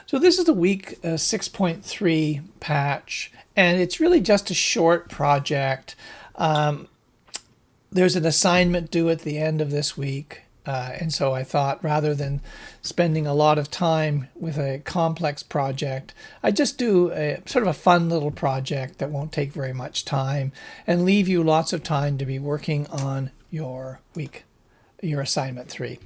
So this is the week 6.3 patch, and it's really just a short project. There's an assignment due at the end of this week, and so I thought rather than spending a lot of time with a complex project, I just do a sort of a fun little project that won't take very much time and leave you lots of time to be working on your week, your assignment 3.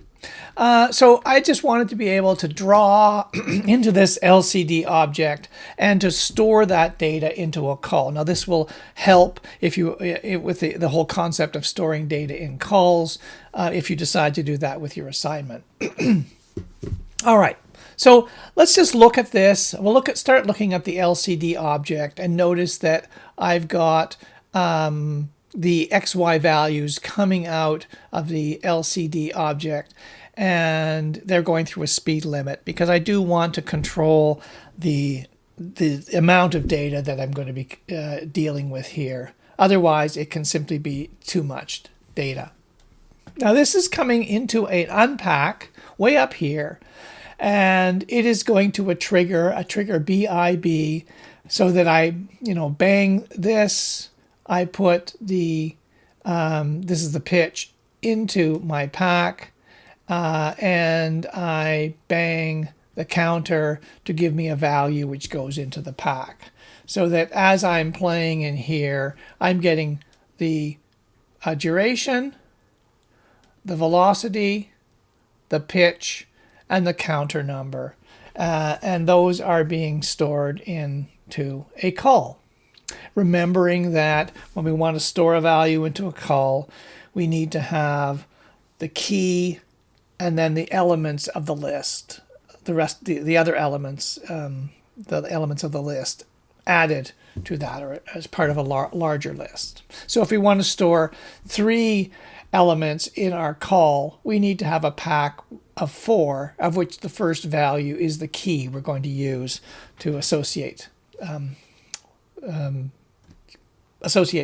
So I just wanted to be able to draw into this LCD object and to store that data into a call. Now this will help if you with the whole concept of storing data in calls if you decide to do that with your assignment. All right. So let's just look at this. We'll start looking at the LCD object and notice that I've got the XY values coming out of the LCD object, and they're going through a speed limit because I do want to control the amount of data that I'm going to be dealing with here. Otherwise, it can simply be too much data. Now this is coming into an unpack way up here, and it is going to a trigger BIB, so that I bang this. I put the, this is the pitch, into my pack, and I bang the counter to give me a value which goes into the pack. So that as I'm playing in here, I'm getting the duration, the velocity, the pitch, and the counter number. And those are being stored into a call. Remembering that when we want to store a value into a call, we need to have the key and then the elements of the list, the other elements, the elements of the list added to that or as part of a larger list. So if we want to store 3 elements in our call, we need to have a pack of 4, of which the first value is the key we're going to use to associate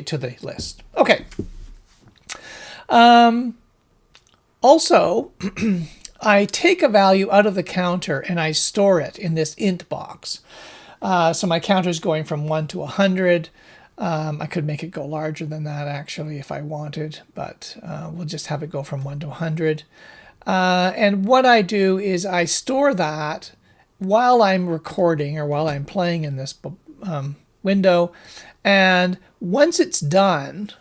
to the list. Okay. Also, I take a value out of the counter and I store it in this int box. So my counter is going from 1 to 100. I could make it go larger than that actually if I wanted, but we'll just have it go from 1 to 100. And what I do is I store that while I'm recording or while I'm playing in this window, and once it's done,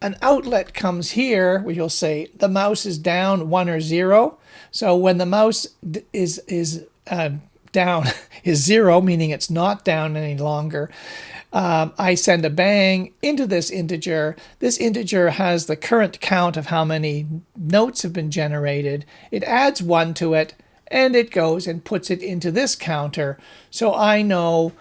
an outlet comes here where you'll say the mouse is down 1 or 0. So when the mouse is down is 0, meaning it's not down any longer, I send a bang into this integer. This integer has the current count of how many notes have been generated. It adds 1 to it, and it goes and puts it into this counter. So I know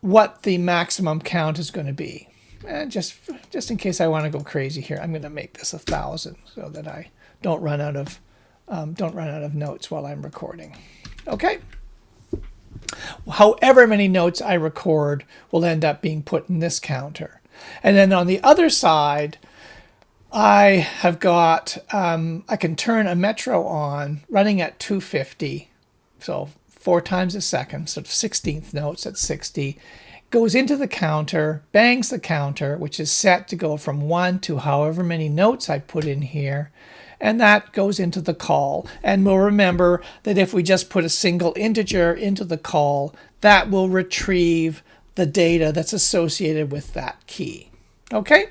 what the maximum count is going to be. And just in case I want to go crazy here, I'm going to make this 1,000 so that I don't run out of notes while I'm recording. Okay. However many notes I record will end up being put in this counter. And then on the other side, I have got I can turn a metro on running at 250, so 4 times a second, so 16th notes at 60, goes into the counter, bangs the counter, which is set to go from 1 to however many notes I put in here, and that goes into the call. And we'll remember that if we just put a single integer into the call, that will retrieve the data that's associated with that key. Okay?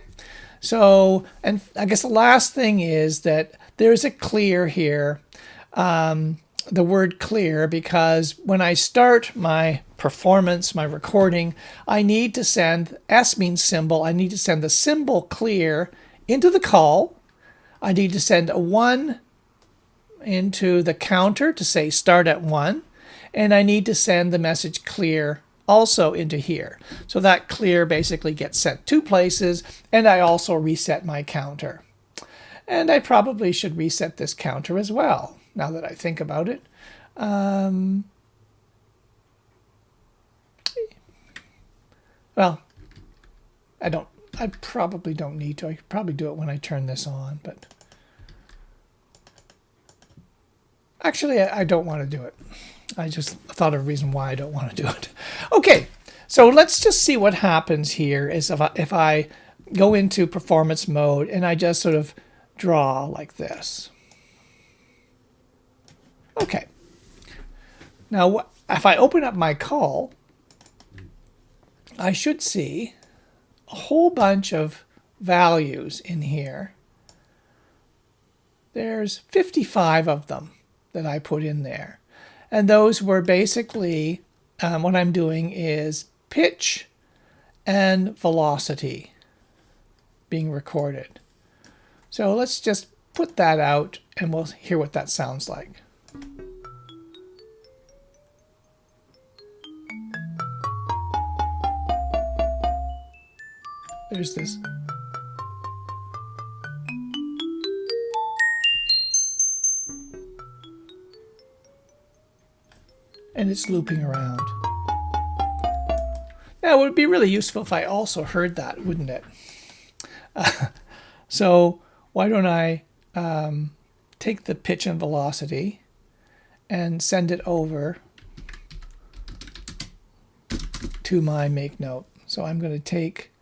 So, and I guess the last thing is that there's a clear here, the word clear, because when I start my performance, my recording, I need to send, S means symbol, I need to send the symbol clear into the call. I need to send a 1 into the counter to say start at 1, and I need to send the message clear also into here. So that clear basically gets sent 2 places, and I also reset my counter. And I probably should reset this counter as well, now that I think about it. Well, I probably don't need to. I could probably do it when I turn this on, but Actually, I don't want to do it. I just thought of a reason why I don't want to do it. Okay, so let's just see what happens here is if I go into performance mode and I just sort of draw like this. Okay. Now, if I open up my call, I should see a whole bunch of values in here. There's 55 of them that I put in there. And those were basically, what I'm doing is pitch and velocity being recorded. So let's just put that out and we'll hear what that sounds like. There's this. And it's looping around. Now, it would be really useful if I also heard that, wouldn't it? So why don't I take the pitch and velocity and send it over to my make note. So I'm going to take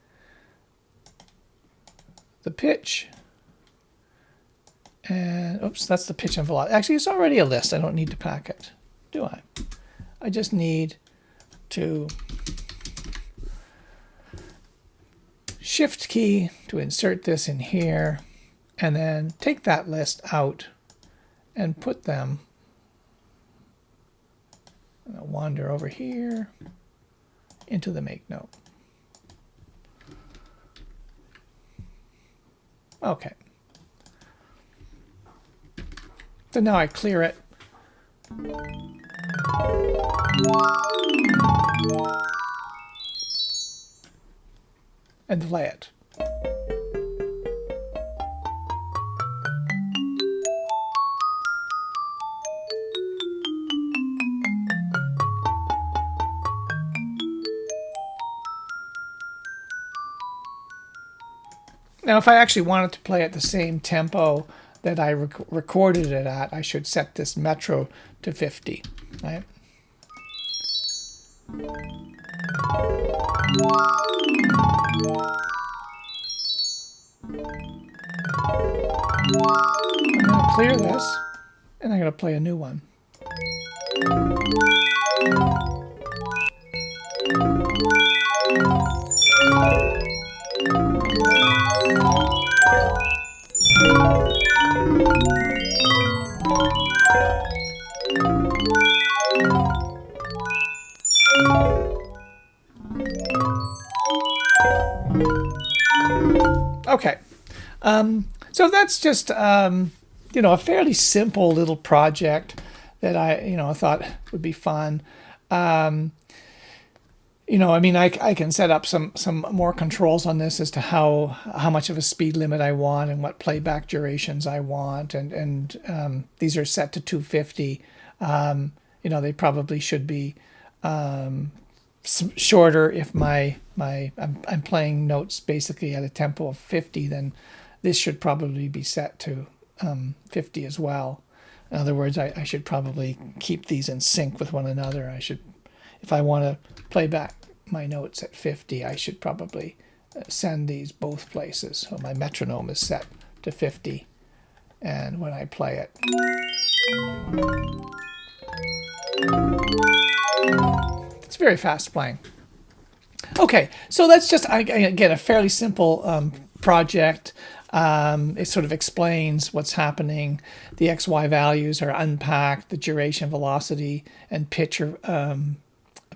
the pitch and, oops, that's the pitch and velocity. Actually, it's already a list. I don't need to pack it, do I? I just need to shift key to insert this in here and then take that list out and put them. I'll wander over here into the make note. Okay. So now I clear it. And play it. Now, if I actually wanted to play at the same tempo that I recorded it at, I should set this metro to 50, right? I'm going to clear this, and I'm going to play a new one. Okay, so that's just you know, a fairly simple little project that I thought would be fun. You know, I mean, I can set up some more controls on this as to how much of a speed limit I want and what playback durations I want, and these are set to 250. You know, they probably should be shorter if I'm playing notes basically at a tempo of 50, then this should probably be set to 50 as well. In other words, I should probably keep these in sync with one another. If I want to play back my notes at 50, I should probably send these both places. So my metronome is set to 50, and when I play it, it's very fast playing. Okay, so that's just, again, a fairly simple project. It sort of explains what's happening. The XY values are unpacked, the duration, velocity, and pitch are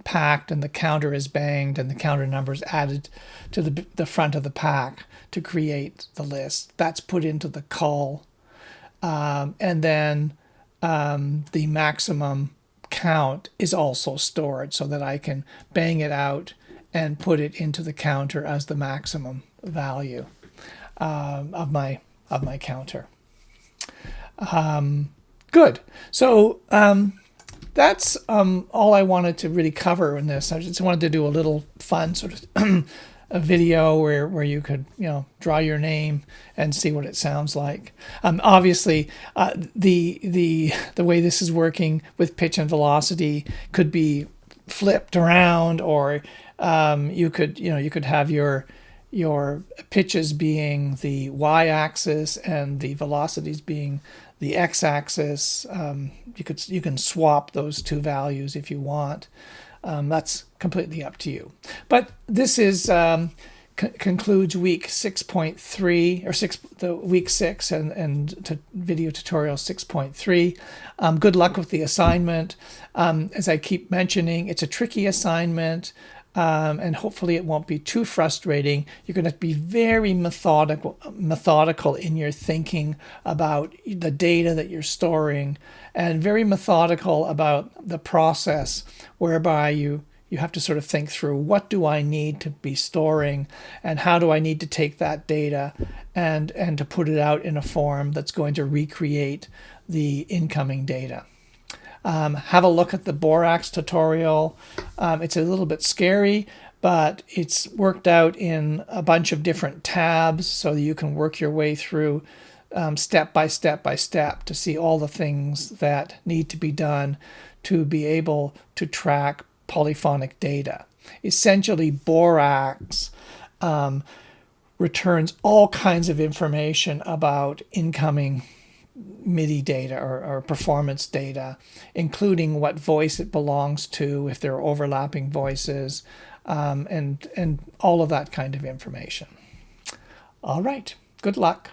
packed, and the counter is banged, and the counter numbers added to the front of the pack to create the list. That's put into the call. And then the maximum count is also stored so that I can bang it out and put it into the counter as the maximum value of my counter. Good. So that's all I wanted to really cover in this. I just wanted to do a little fun sort of a video where you could, draw your name and see what it sounds like. Obviously, the way this is working with pitch and velocity could be flipped around, or you could have your pitches being the y-axis and the velocities being the x-axis. You can swap those two values if you want. That's completely up to you. But this is concludes week 6.3 or the week 6 and video tutorial 6.3. Good luck with the assignment. As I keep mentioning, it's a tricky assignment. And hopefully it won't be too frustrating. You're going to be very methodical in your thinking about the data that you're storing, and very methodical about the process whereby you have to sort of think through, what do I need to be storing, and how do I need to take that data and to put it out in a form that's going to recreate the incoming data. Have a look at the borax tutorial. It's a little bit scary, but it's worked out in a bunch of different tabs so that you can work your way through step by step to see all the things that need to be done to be able to track polyphonic data. Essentially, borax returns all kinds of information about incoming MIDI data or performance data, including what voice it belongs to, if there are overlapping voices, and all of that kind of information. All right, good luck.